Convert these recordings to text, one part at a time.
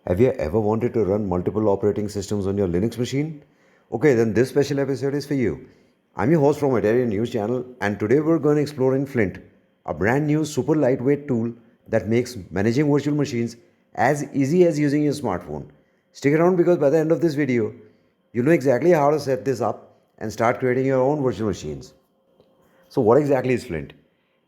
Have you ever wanted to run multiple operating systems on your Linux machine? Okay, then this special episode is for you. I'm your host from Italian News Channel, and today we're going to explore in Flint, a brand new super lightweight tool that makes managing virtual machines as easy as using your smartphone. Stick around because by the end of this video, you'll know exactly how to set this up and start creating your own virtual machines. So, what exactly is Flint?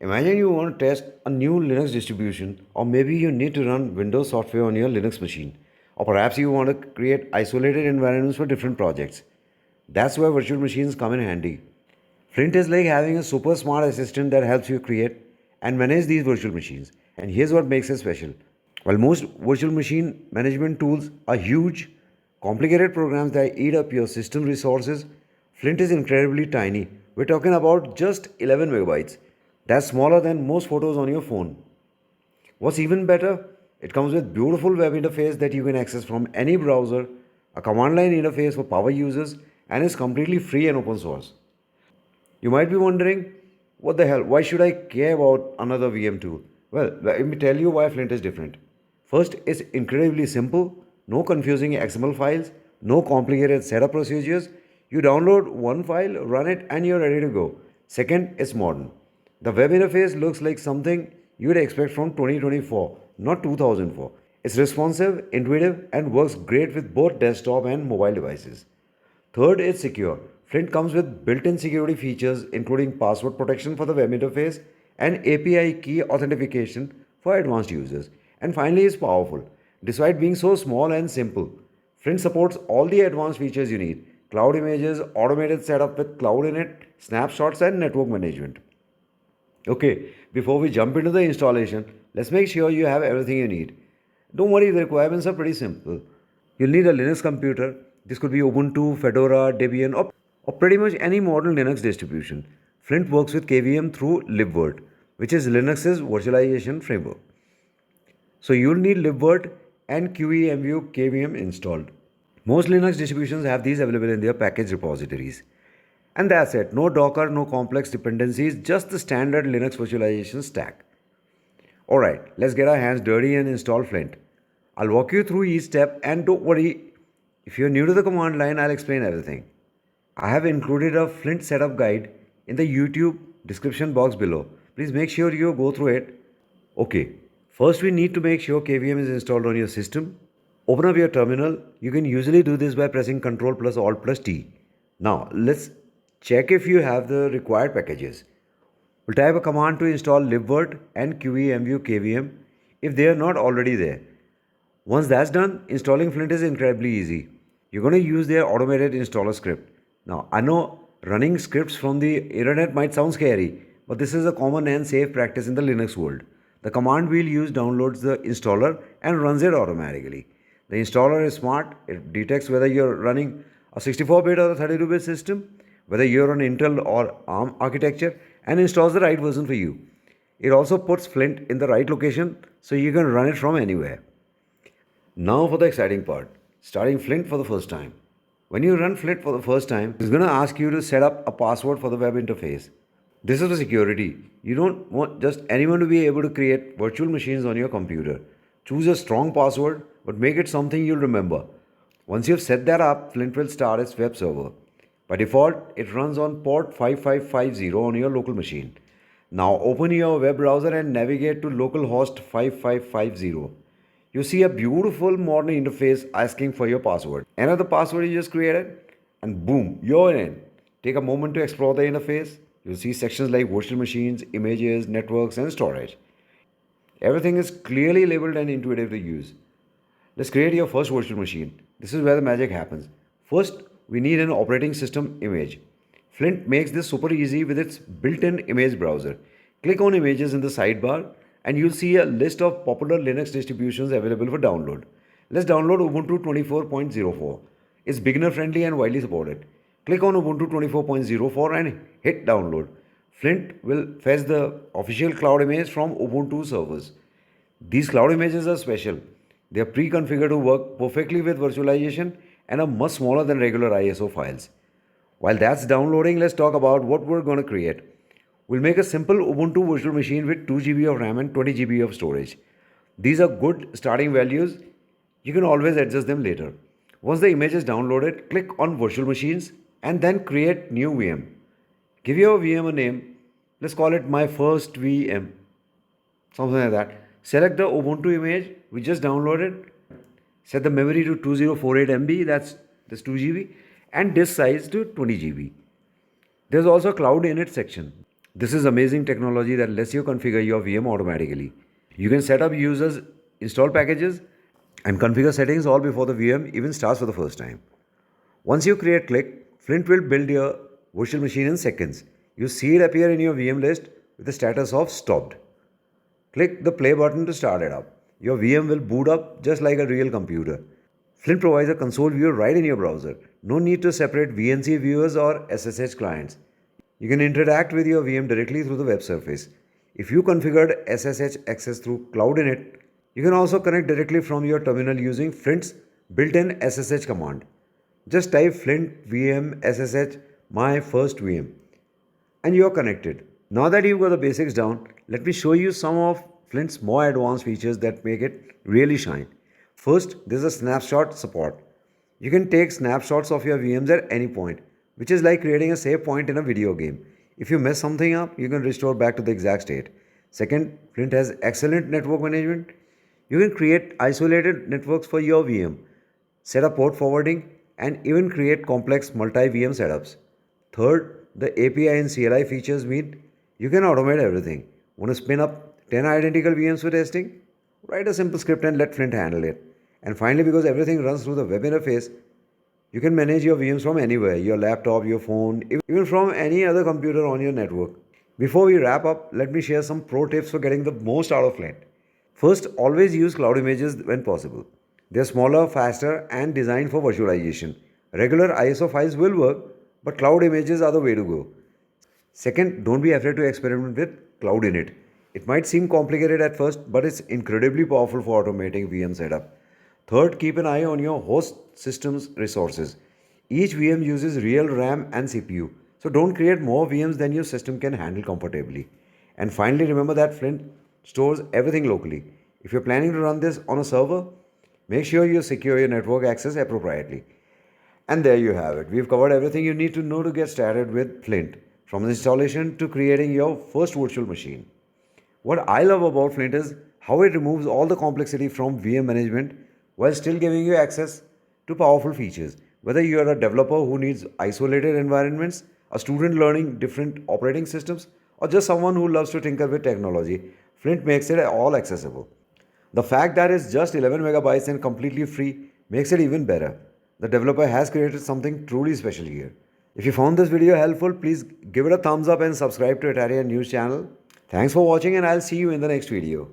Imagine you want to test a new Linux distribution, or maybe you need to run Windows software on your Linux machine, or perhaps you want to create isolated environments for different projects. That's where virtual machines come in handy. Flint is like having a super smart assistant that helps you create and manage these virtual machines. And here's what makes it special. While most virtual machine management tools are huge, complicated programs that eat up your system resources, Flint is incredibly tiny. We're talking about just 11 megabytes. That's smaller than most photos on your phone. What's even better, it comes with beautiful web interface that you can access from any browser, a command line interface for power users, and is completely free and open source. You might be wondering, what the hell, why should I care about another VM tool? Well, let me tell you why Flint is different. First, it's incredibly simple, no confusing XML files, no complicated setup procedures. You download one file, run it, and you're ready to go. Second, it's modern. The web interface looks like something you'd expect from 2024, not 2004. It's responsive, intuitive, and works great with both desktop and mobile devices. Third, it's secure. Flint comes with built-in security features including password protection for the web interface and API key authentication for advanced users. And finally, it's powerful. Despite being so small and simple, Flint supports all the advanced features you need: cloud images, automated setup with cloud init, snapshots, and network management. Okay, before we jump into the installation, let's make sure you have everything you need. Don't worry, the requirements are pretty simple. You'll need a Linux computer. This could be Ubuntu, Fedora, Debian, or pretty much any modern Linux distribution. Flint works with KVM through libvirt, which is Linux's virtualization framework. So you'll need libvirt and qemu-kvm installed. Most Linux distributions have these available in their package repositories. And that's it. No Docker, no complex dependencies, just the standard Linux virtualization stack. Alright, let's get our hands dirty and install Flint. I'll walk you through each step, and don't worry, if you're new to the command line, I'll explain everything. I have included a Flint setup guide in the YouTube description box below. Please make sure you go through it. Okay, first we need to make sure KVM is installed on your system. Open up your terminal. You can usually do this by pressing Ctrl plus Alt plus T. Now, let's check if you have the required packages. We'll type a command to install libvirt and qemu-kvm if they are not already there. Once that's done, installing Flint is incredibly easy. You're going to use their automated installer script. Now, I know running scripts from the internet might sound scary, but this is a common and safe practice in the Linux world. The command we'll use downloads the installer and runs it automatically. The installer is smart. It detects whether you're running a 64-bit or a 32-bit system, whether you're on Intel or ARM architecture, and installs the right version for you. It also puts Flint in the right location so you can run it from anywhere. Now for the exciting part, starting Flint for the first time. When you run Flint for the first time, it's going to ask you to set up a password for the web interface. This is for security. You don't want just anyone to be able to create virtual machines on your computer. Choose a strong password, but make it something you'll remember. Once you've set that up, Flint will start its web server. By default, it runs on port 5550 on your local machine. Now open your web browser and navigate to localhost 5550. You see a beautiful modern interface asking for your password. Enter the password you just created, and boom, you're in. Take a moment to explore the interface. You'll see sections like virtual machines, images, networks, and storage. Everything is clearly labeled and intuitive to use. Let's create your first virtual machine. This is where the magic happens. First, we need an operating system image. Flint makes this super easy with its built-in image browser. Click on images in the sidebar and you'll see a list of popular Linux distributions available for download. Let's download Ubuntu 24.04. It's beginner friendly and widely supported. Click on Ubuntu 24.04 and hit download. Flint will fetch the official cloud image from Ubuntu servers. These cloud images are special. They are pre-configured to work perfectly with virtualization and are much smaller than regular ISO files. While that's downloading, let's talk about what we're going to create. We'll make a simple Ubuntu virtual machine with 2 GB of RAM and 20 GB of storage. These are good starting values. You can always adjust them later. Once the image is downloaded, click on virtual machines and then create new VM. Give your VM a name. Let's call it my first VM. Something like that. Select the Ubuntu image we just downloaded. Set the memory to 2048 MB, that's 2 GB, and disk size to 20 GB. There's also a cloud init section. This is amazing technology that lets you configure your VM automatically. You can set up users, install packages, and configure settings all before the VM even starts for the first time. Once you create Click, Flint will build your virtual machine in seconds. You see it appear in your VM list with the status of stopped. Click the play button to start it up. Your VM will boot up just like a real computer. Flint provides a console view right in your browser. No need to separate VNC viewers or SSH clients. You can interact with your VM directly through the web surface. If you configured SSH access through Cloud Init, you can also connect directly from your terminal using Flint's built-in SSH command. Just type Flint VM SSH my first VM and you are connected. Now that you've got the basics down, let me show you some of Flint's more advanced features that make it really shine. First, there's a snapshot support. You can take snapshots of your VMs at any point, which is like creating a save point in a video game. If you mess something up, you can restore back to the exact state. Second, Flint has excellent network management. You can create isolated networks for your VM, set up port forwarding, and even create complex multi-VM setups. Third, the API and CLI features mean you can automate everything. Want to spin up 10 identical VMs for testing? Write a simple script and let Flint handle it. And finally, because everything runs through the web interface, you can manage your VMs from anywhere, your laptop, your phone, even from any other computer on your network. Before we wrap up, let me share some pro tips for getting the most out of Flint. First, always use cloud images when possible. They're smaller, faster, and designed for virtualization. Regular ISO files will work, but cloud images are the way to go. Second, don't be afraid to experiment with Cloud Init. It might seem complicated at first, but it's incredibly powerful for automating VM setup. Third, keep an eye on your host system's resources. Each VM uses real RAM and CPU, so don't create more VMs than your system can handle comfortably. And finally, remember that Flint stores everything locally. If you're planning to run this on a server, make sure you secure your network access appropriately. And there you have it. We've covered everything you need to know to get started with Flint, from installation to creating your first virtual machine. What I love about Flint is how it removes all the complexity from VM management while still giving you access to powerful features. Whether you are a developer who needs isolated environments, a student learning different operating systems, or just someone who loves to tinker with technology, Flint makes it all accessible. The fact that it's just 11 megabytes and completely free makes it even better. The developer has created something truly special here. If you found this video helpful, please give it a thumbs up and subscribe to Italia News channel. Thanks for watching and I'll see you in the next video.